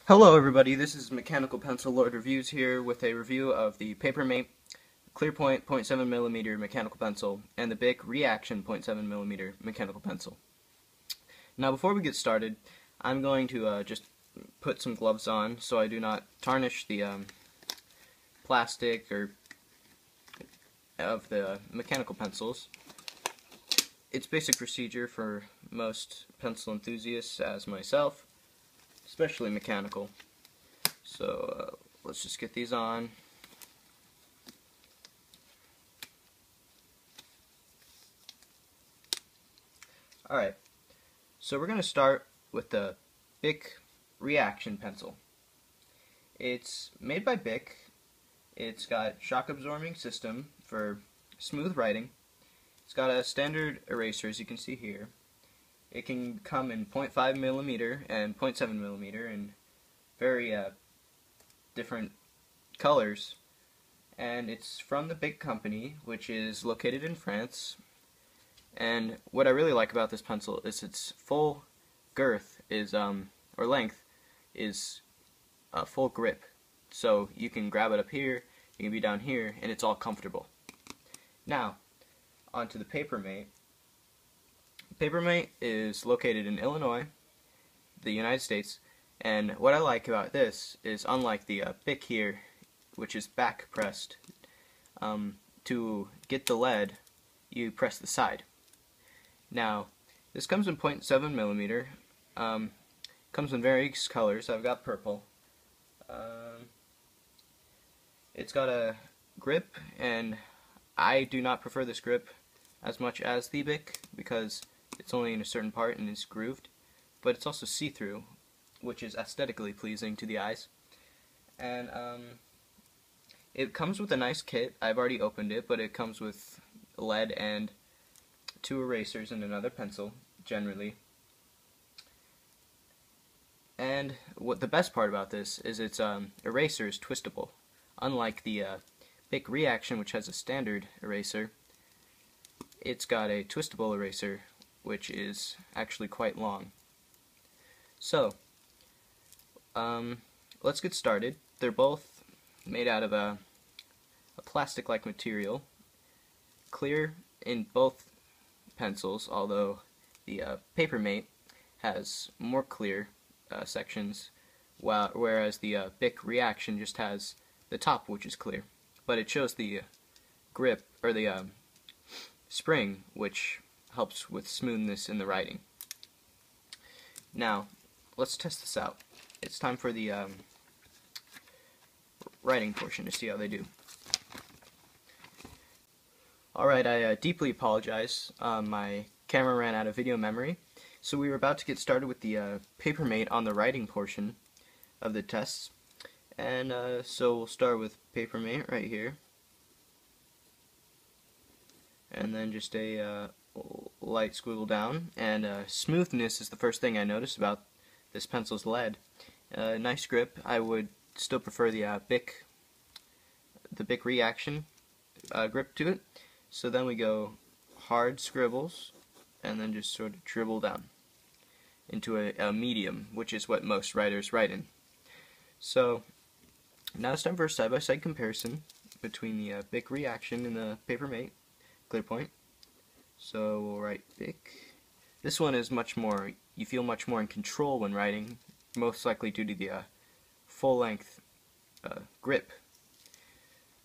Hello everybody, this is Mechanical Pencil Lord Reviews here with a review of the Papermate ClearPoint 0.7mm mechanical pencil and the BIC ReAction 0.7mm mechanical pencil. Now before we get started, I'm going to just put some gloves on so I do not tarnish the plastic of the mechanical pencils. It's basic procedure for most pencil enthusiasts as myself, especially mechanical. So let's just get these on. Alright, so we're going to start with the BIC ReAction pencil. It's made by BIC. It's got shock absorbing system for smooth writing. It's got a standard eraser, as you can see here. It can come in 0.5mm and 0.7mm in very different colors. And it's from the BIC company, which is located in France. And what I really like about this pencil is its full girth is, or length, is a full grip. So you can grab it up here, you can be down here, and it's all comfortable. Now, onto the Papermate. Papermate is located in Illinois, the United States, and what I like about this is, unlike the BIC here, which is back pressed, to get the lead, you press the side. Now, this comes in 0.7mm, comes in various colors. I've got purple. It's got a grip, and I do not prefer this grip as much as the BIC because it's only in a certain part and it's grooved, but it's also see-through, which is aesthetically pleasing to the eyes. And it comes with a nice kit. I've already opened it, but it comes with lead and 2 erasers and another pencil, generally. And what the best part about this is its eraser is twistable. Unlike the BIC ReAction, which has a standard eraser, it's got a twistable eraser, which is actually quite long. So, let's get started. They're both made out of a plastic-like material, clear in both pencils, although the Papermate has more clear sections, whereas the BIC ReAction just has the top, which is clear, but it shows the grip, or the spring, which helps with smoothness in the writing. Now, let's test this out. It's time for the writing portion to see how they do. Alright, I deeply apologize. My camera ran out of video memory, so we were about to get started with the Papermate on the writing portion of the tests. And so we'll start with Papermate right here. And then just a light squiggle down, and smoothness is the first thing I noticed about this pencil's lead. Nice grip. I would still prefer the BIC ReAction grip to it. So then we go hard scribbles, and then just sort of dribble down into a medium, which is what most writers write in. So now it's time for a side-by-side comparison between the BIC ReAction and the Papermate ClearPoint. So we'll write BIC. This one is much more, you feel much more in control when writing, most likely due to the full-length grip.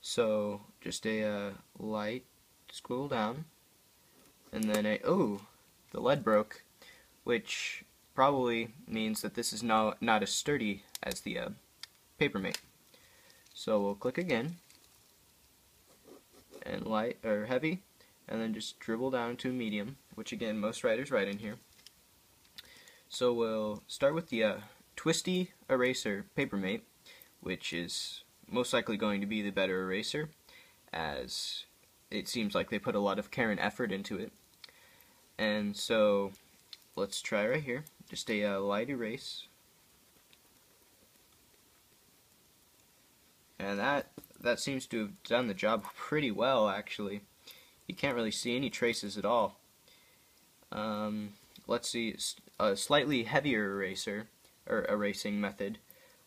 So just a light squiggle down, and then the lead broke, which probably means that this is not as sturdy as the Papermate. So we'll click again, and light or heavy, and then just dribble down to medium, which again most writers write in here. So we'll start with the twisty eraser Papermate, which is most likely going to be the better eraser, as it seems like they put a lot of care and effort into it. And so let's try right here, just a light erase, and that seems to have done the job pretty well, actually. You can't really see any traces at all. Let's see, a slightly heavier eraser, or erasing method,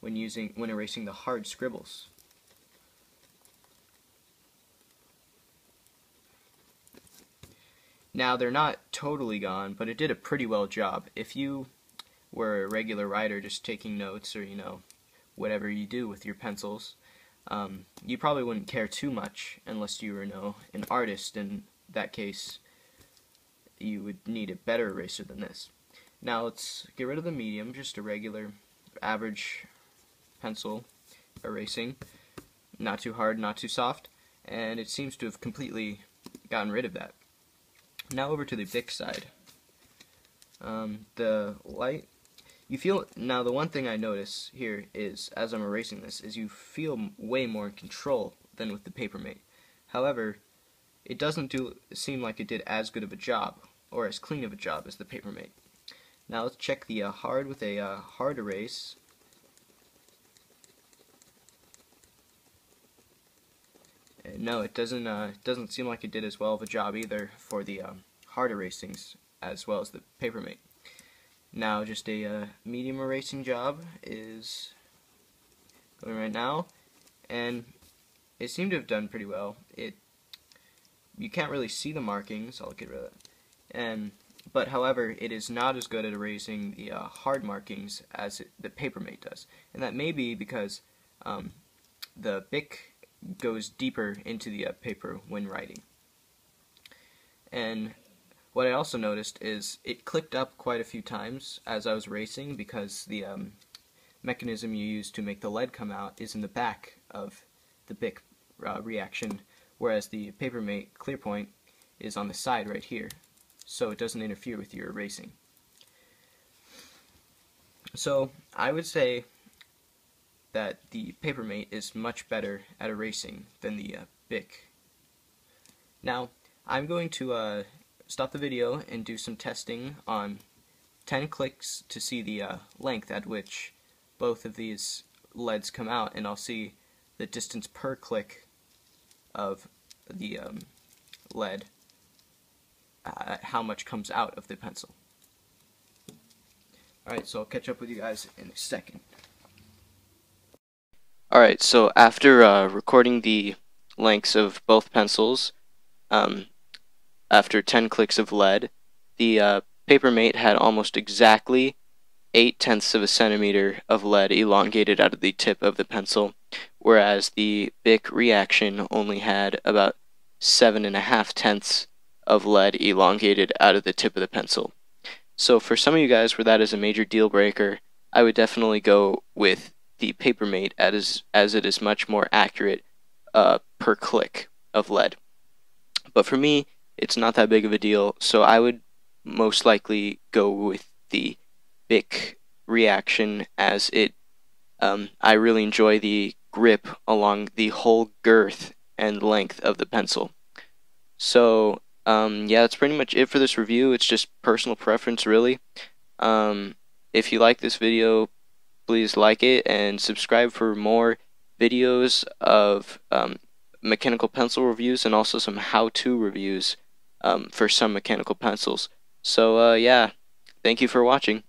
when erasing the hard scribbles. Now they're not totally gone, but it did a pretty well job. If you were a regular writer just taking notes, or whatever you do with your pencils, you probably wouldn't care too much unless you were an artist. In that case, you would need a better eraser than this. Now let's get rid of the medium, just a regular average pencil erasing, not too hard, not too soft, and it seems to have completely gotten rid of that. Now over to the BIC side. The one thing I notice here is, as I'm erasing this, is you feel way more in control than with the Papermate. However, it doesn't seem like it did as good of a job, or as clean of a job as the Papermate. Now let's check the hard with a hard erase. No, it doesn't seem like it did as well of a job either for the hard erasings as well as the Papermate. Now just a medium erasing job is going right now, and it seemed to have done pretty well. You can't really see the markings. I'll get rid of that. But however, it is not as good at erasing the hard markings as the Papermate does, and that may be because the BIC goes deeper into the paper when writing. And what I also noticed is it clicked up quite a few times as I was erasing, because the mechanism you use to make the lead come out is in the back of the BIC ReAction, whereas the Papermate ClearPoint is on the side right here, so it doesn't interfere with your erasing. So I would say that the Papermate is much better at erasing than the BIC. Now I'm going to stop the video and do some testing on 10 clicks to see the length at which both of these leads come out, and I'll see the distance per click of the lead, how much comes out of the pencil. Alright, so I'll catch up with you guys in a second. Alright, so after recording the lengths of both pencils, after 10 clicks of lead, the Papermate had almost exactly 0.8 of a centimeter of lead elongated out of the tip of the pencil, whereas the BIC ReAction only had about 7.5 of lead elongated out of the tip of the pencil. So for some of you guys where that is a major deal breaker, I would definitely go with the Papermate as it is much more accurate per click of lead. But for me, it's not that big of a deal, so I would most likely go with the BIC ReAction, as I really enjoy the grip along the whole girth and length of the pencil. So yeah, that's pretty much it for this review. It's just personal preference, really. If you like this video, please like it and subscribe for more videos of mechanical pencil reviews, and also some how-to reviews for some mechanical pencils. So yeah, thank you for watching.